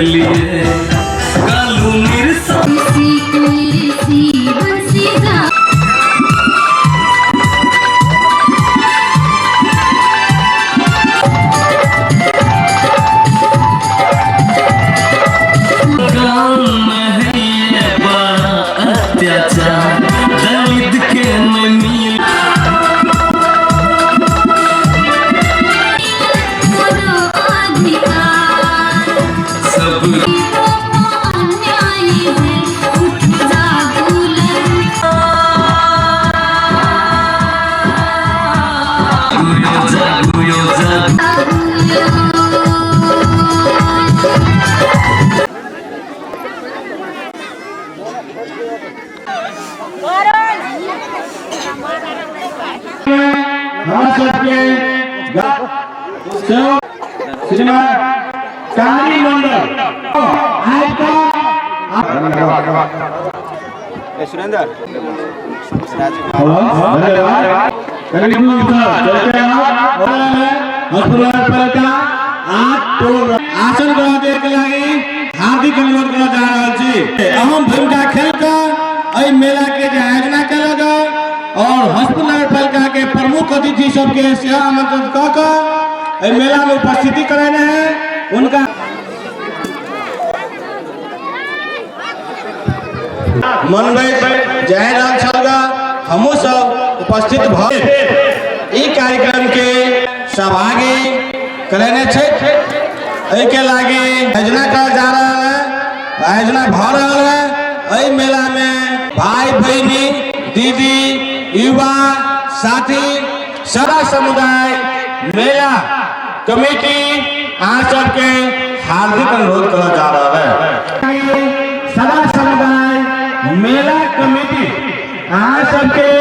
लिए कालू मिर्सा दलित के मनील सब कहानी मंडल सुरेंद्र आसन ग्रहण के लागि हार्दिक अनुरोध कर जा रहल छी। अहम भूमिका खेल कर मेला के आयोजना कल और हॉस्पिटल नगर पालिका के प्रमुख अतिथि सबके सेवा आमंत्रित कर मेला में उपस्थिति कराने हैं। उनका मन में जाहिर छलगा हमू सब उपस्थित भए ई कार्यक्रम के सहभागी कराने छे के लागे आयोजना कर जा रहा है। आयोजना भ रहा है मेला में भाई बहनी दीदी युवा साथी सारा समुदाय मेला कमेटी आज सबके हार्दिक अनुरोध किया जा रहा है। सारा समुदाय मेला कमेटी आज सबके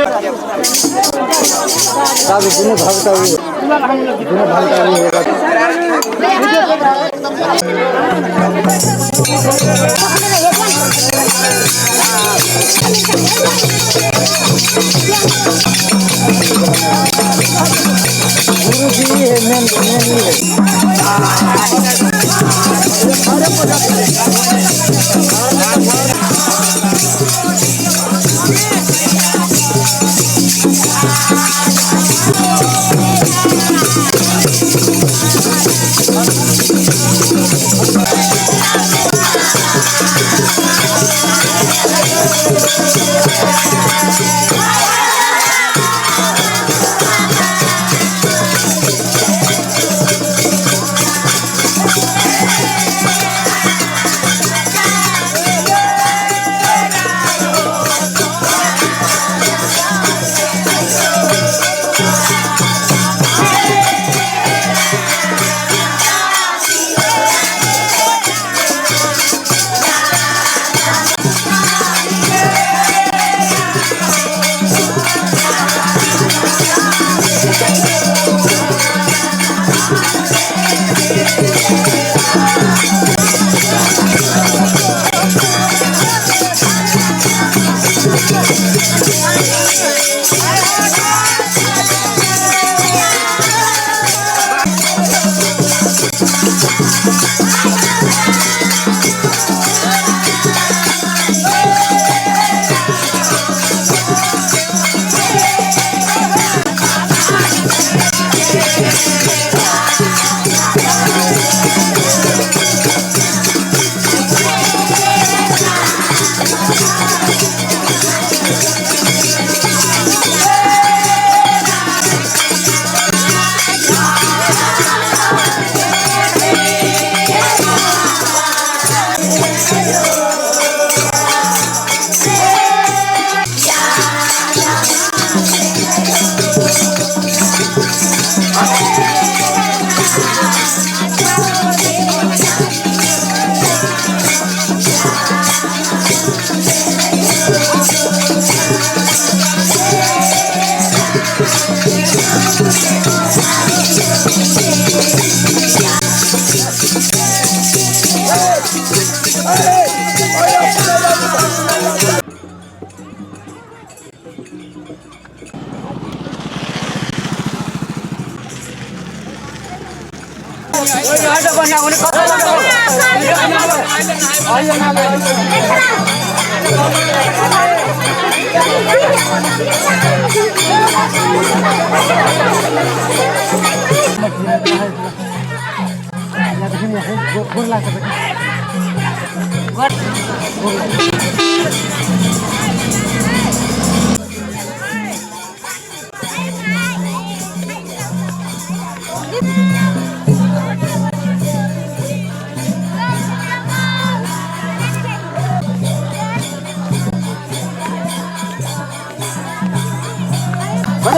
Ada banyak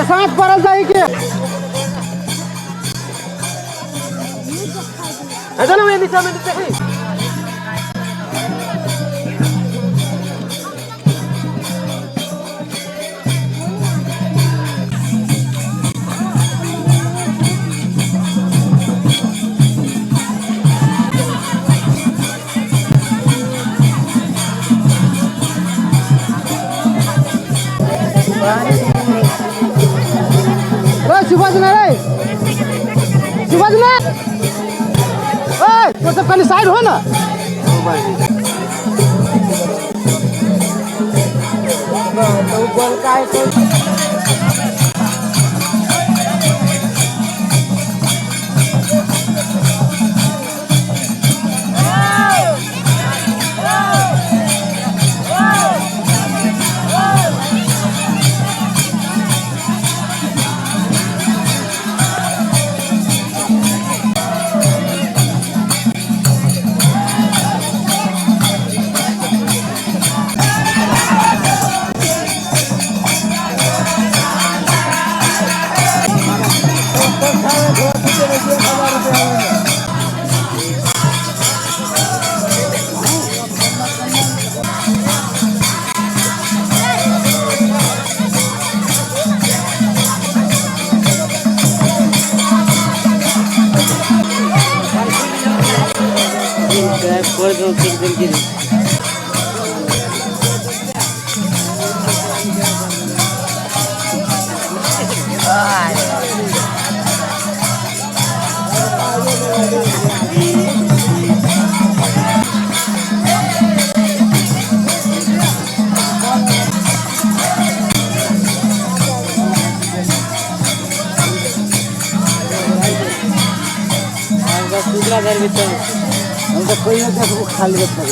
सांस पड़ल जाए के ऐसा ना मैं नीचे में देखी शिवाजी रे शिवाजी ना तो सब कहीं साइड हो ना तो बोल का घर भी हम तो कोई नहीं तो खाली रखना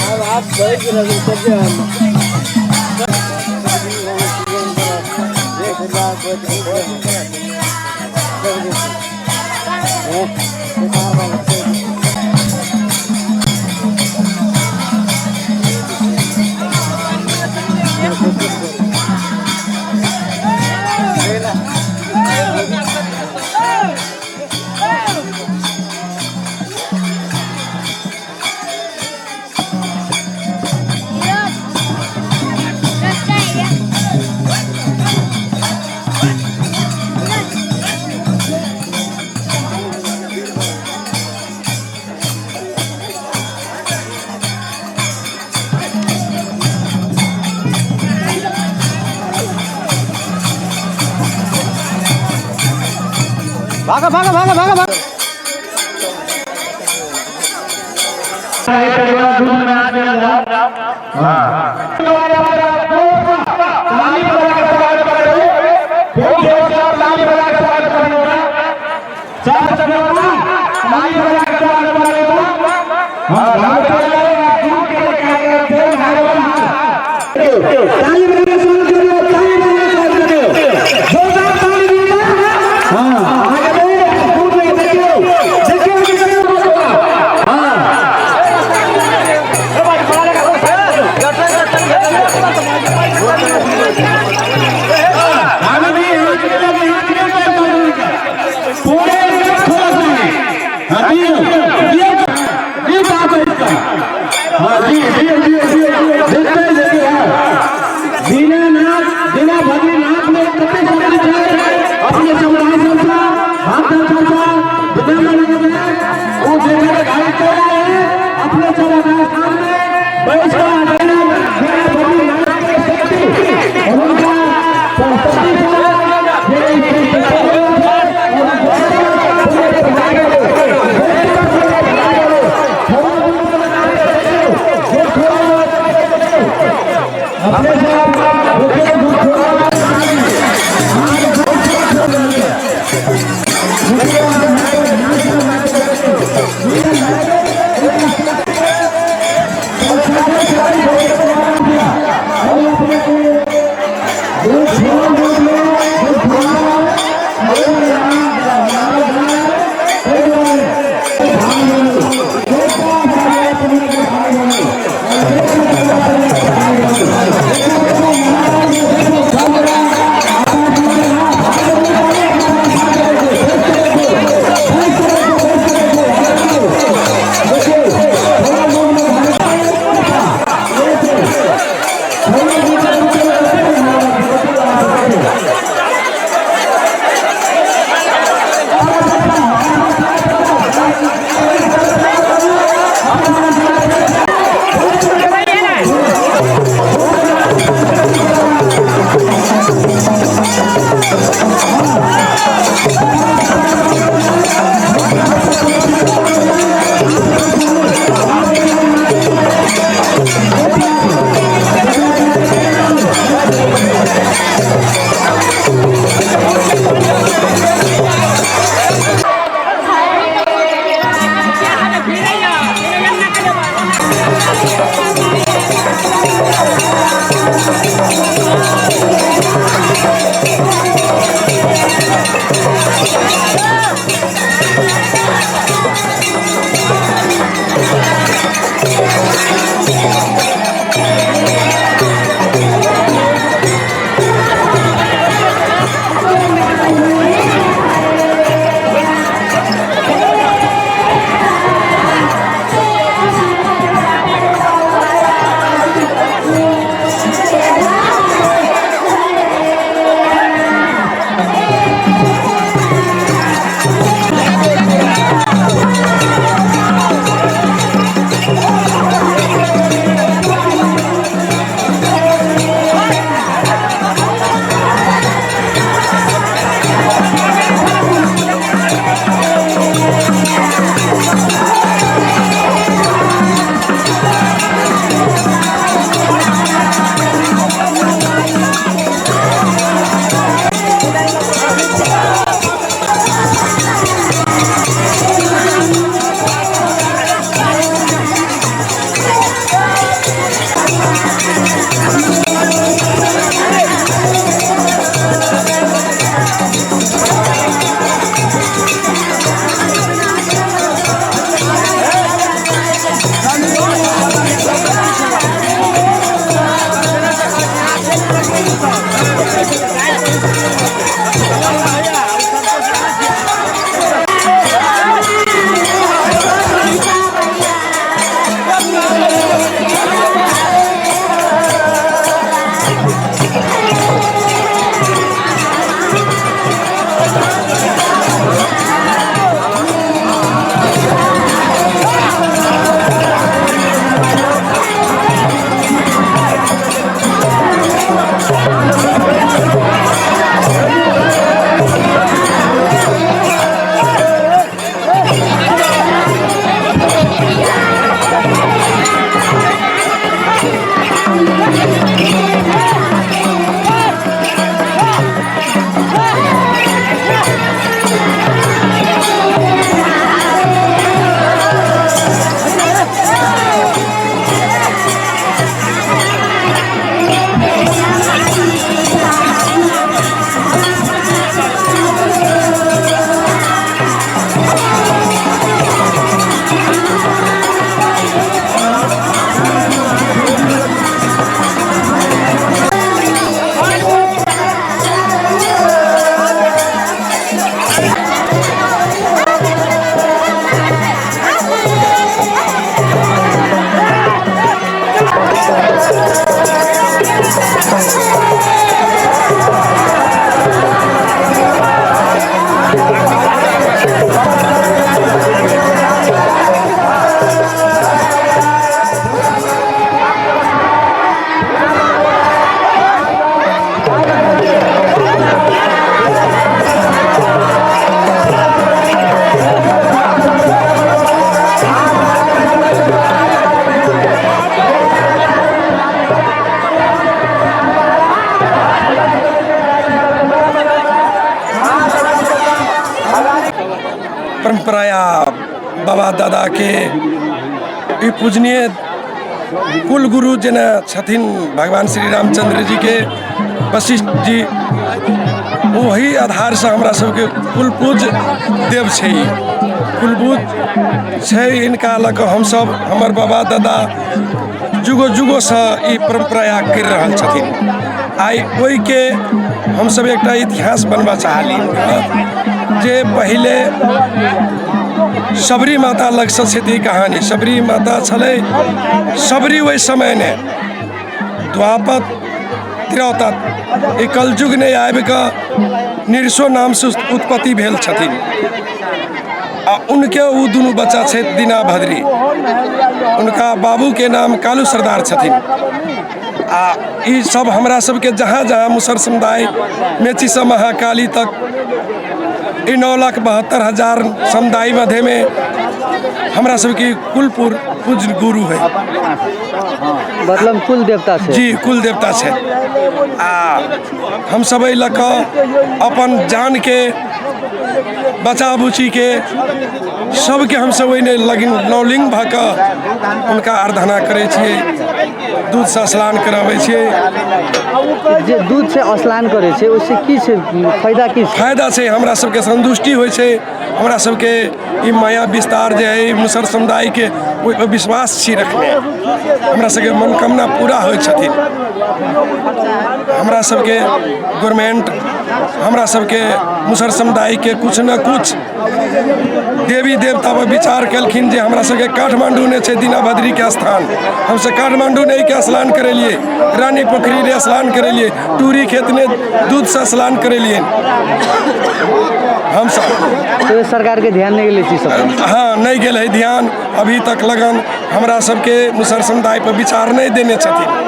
अब आप भाई के लगे सब भागा भागा भागा भागा भागा जी परंपरा या बाबा दादा के ई पूजनीय कुल गुरु जेना छथिन भगवान श्री रामचंद्र जी के वशिष्ठ जी, वही आधार से हमरा सबके कुल पूज देव छै, कुलबुद्ध छै। इनका लऽ कऽ हमसब हमर बाबा दादा जुगो जुगो से ई परंपरा कर रहल छथिन। आई ओहि के हमसब एकटा इतिहास बनबा चाहली जे पहले शबरी माता लग से थी कहानी। शबरी माता छलै, शबरी वही समय ने द्वापर त्रेता ई कलयुग ने आबि कऽ निरसो नाम से उत्पत्ति भेल छथिन। आ उनके वो दोनों बच्चा छे दीना भद्री, उनका बाबू के नाम कालू सरदार छथिन। आ ई सब हमरा सबके जहाँ जहाँ मुसर समुदाय मेची से महाकाली तक ई 9,72,000 समुदाय मध्य में हमरा सबके कुलपुर पूज गुरु है, मतलब कुल देवता छै। जी कुल देवता छै। आ हम सब लऽ कऽ अपन जान के बचा बुची के सबके हम सब ओहिने लगिन नौलिंग भऽ कऽ हुनका आराधना करै छियै, दूध से स्नान कराबै छियै। जे दूध से स्नान करे छै ओहिसे की छै फायदा? की छै फायदा छै? हमरा सबके संतुष्टि होइ छै, हमरा सबके ई माया विस्तार जे है मुसर समुदाय के ओहि पर विश्वास छी रखने, हमरा सबके मनोकामना पूरा होइ छथिन। हमरा सबके गवर्नमेंट हमरा सबके मुसर समुदाय के कुछ न कुछ देवी देवता पर विचार कलखिन जे हमरा सबके काठमांडू ने छै दीना भद्री के स्थान, हमसे काठमांडू नहीं के स्नान करेलिए, रानी पोखरी ने स्नान करेलिए, टूरी खेत ने दूध से स्नान करेलिए। हम सब तो सरकार के ध्यान नहीं गेलै चीज सब? हाँ नहीं गेल है ध्यान, अभी तक लगन हमरा सबके मुसर समुदाय पर विचार नहीं देने छथिन।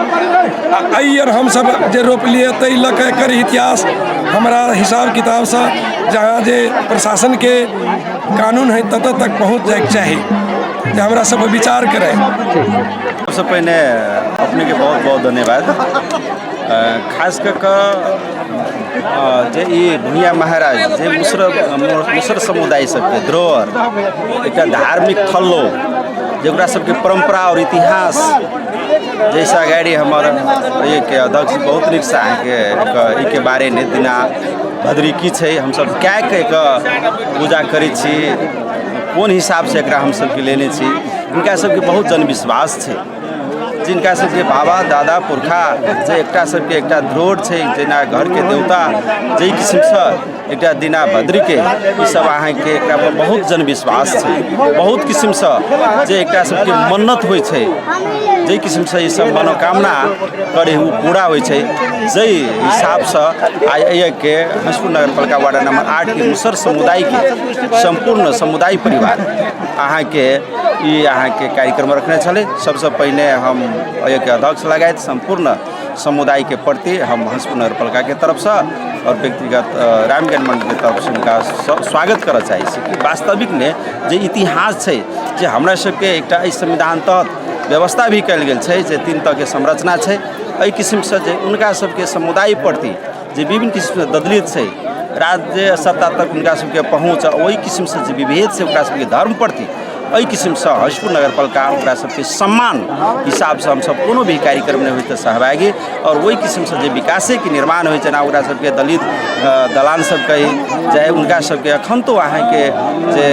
अयर हम सब जे रोपलिए तै लऽ कऽ एकर इतिहास हमरा हिसाब किताब से जहाँ जे प्रशासन के कानून है तत तक पहुँच जाए चाही, जे हमरा सब विचार करें। सबसे पहले अपने के बहुत बहुत धन्यवाद। खास कर जे ई भुइयाँ महाराज जे मुसर समुदाय सबके धरोहर एक धार्मिक थल्लो जरा सबके परंपरा और इतिहास जैसा अगाड़ी हमार एक अध्यक्ष बहुत नीक से अहाँके के बारे में दीना भद्री की छै, हम सब क्या के पूजा करै छी, कोन हिसाब से एकरा हम सब के लेने छी। इनका सबके बहुत जनविश्वास छै, जिनका सबके बाबा दादा पुरखा जे एकटा सबके एकटा धरोहर छै, जेना घर के देवता जे किस्म से एकटा दीना भद्री के ई सब अहाँके एकरा पर बहुत जनविश्वास छै। बहुत किस्म से जे एकटा सबके मन्नत होइ छै, जे किस्म से ई सब मनोकामना करे वो पूरा होइ छै। जै हिसाब से आई के हंसपुर नगर पालिका वार्ड नंबर 8 के मुसर समुदाय के संपूर्ण समुदाय परिवार अहाँके ई अहाँके कार्यक्रम रखने छले। सबसे पहले हम के अध्यक्ष लगायत संपूर्ण समुदाय के प्रति हम हंसपुर नगर पालिका के तरफ से और व्यक्तिगत रामगंज मंडल के तरफ से उनका स्वागत करना चाहिए कि वास्तविक ने जे इतिहास है जे हमरा सबके एकटा संविधान तहत व्यवस्था भी कल गेल छै, जे 3 तरह के संरचना है। एहि किस्म से जे उनका सबके समुदाय प्रति जे विभिन्न किस्म से दलित है, राज्य सत्ता तक उनका सबके पहुँच, वही किस्म से जे विभेद से उनका सबके धर्म प्रति एहि किस्म से हंसपुर नगर पालिका ओकरा सबके सम्मान हिसाब से हम सब कोनो भी कार्यक्रम में होते सहभागी और वही किस्म से जे विकासे के निर्माण हो जेना ओकरा सबके दलित दलान सब कही चाहे उनका सबके अखन तो अहाँ के जे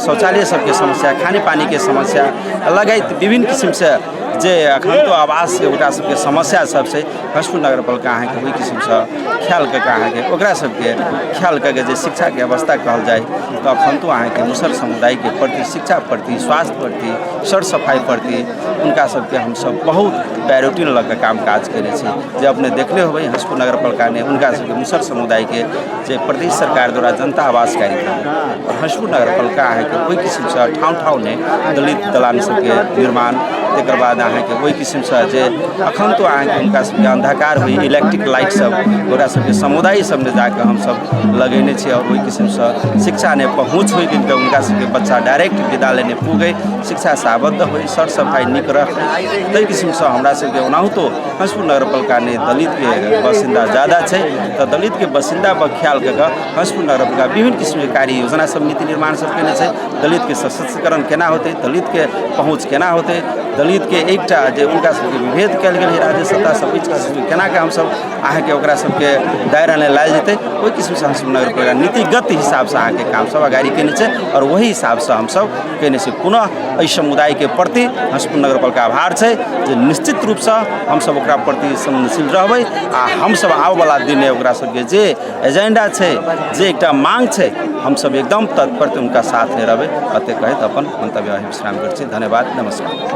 शौचालय सबके समस्या, खाने पानी के समस्या लगायत विभिन्न किस्म से जे अखन तो आवास के ओकरा सबके समस्या सब से हंसपुर नगर पालिका अहाँ के वही किस्म से ख्याल करके अहाँ के ओकरा सबके ख्याल करके जे शिक्षा के अवस्था कहल जाए तो अखन तो अहाँ के मुसर समुदाय के प्रति शिक्षा प्रति स्वास्थ्य प्रति सर सफाई प्रति उनका सबके हम सब बहुत प्रायोरिटी लग काम काज करे छी। जे अपने देखले हो हंसपुर नगर पालिका ने उनका सबके मुसर समुदाय के जे प्रदेश सरकार द्वारा जनता आवास कार्यक्रम और हंसपुर नगर पालिका अहाँ के वही किस्म से ठाव ठाव ने दलित दलान सबके निर्माण तकर बाद अहाँके ओहि किस्मसँ जे अखन तो अहाँके हुनका सबके अंधकार होइ इलेक्ट्रिक लाइट सब ओकरा सबके समुदाय सबमे जाके हमसब लगेने छी और ओहि किस्मसँ शिक्षा ने पहुँच होइ कि हुनका सबके बच्चा डायरेक्ट विद्यालय ने पुगे शिक्षा से आबद्ध होइ सर सफाई नीक रख ताहि किस्मसँ हमरा सबके ओनाहुतो हंसपुर नगरपालिका ने दलित के बासिंदा ज़्यादा छै तऽ दलित के बासिंदा पर ख्याल कऽ हंसपुर नगरपालिका विभिन्न किस्म के कार्य योजना सब नीति निर्माण सब केने छै दलित के सशक्तिकरण केना होते दलित के पहुँच केना होते दलित के एकटा जे उनका सबके विभेद कयल गेल है राज्य सत्ता सब बीच केना के हमसब अहाँके ओकरा सबके दायरा में लायल जेतै ओहि किस्मसँ हंसपुर नगरपालिका नीतिगत हिसाबसँ अहाँके काम सब आगाड़ी केने छै और वही हिसाबसँ हमसब केने छी पुनः एहि समुदाय के प्रति हंसपुर नगरपालिका आभार छै जे निश्चित रूपसँ हमसब ओकरा प्रति संवेदनशील रहबै आ हमसब आबयवला दिन में ओकरा सबके जे एजेंडा छै जे एकटा मांग छै हमसब एकदम तत्पर उनका साथ में रहबै अते कहैत अपन मंतव्य विश्राम करै छी धन्यवाद नमस्कार।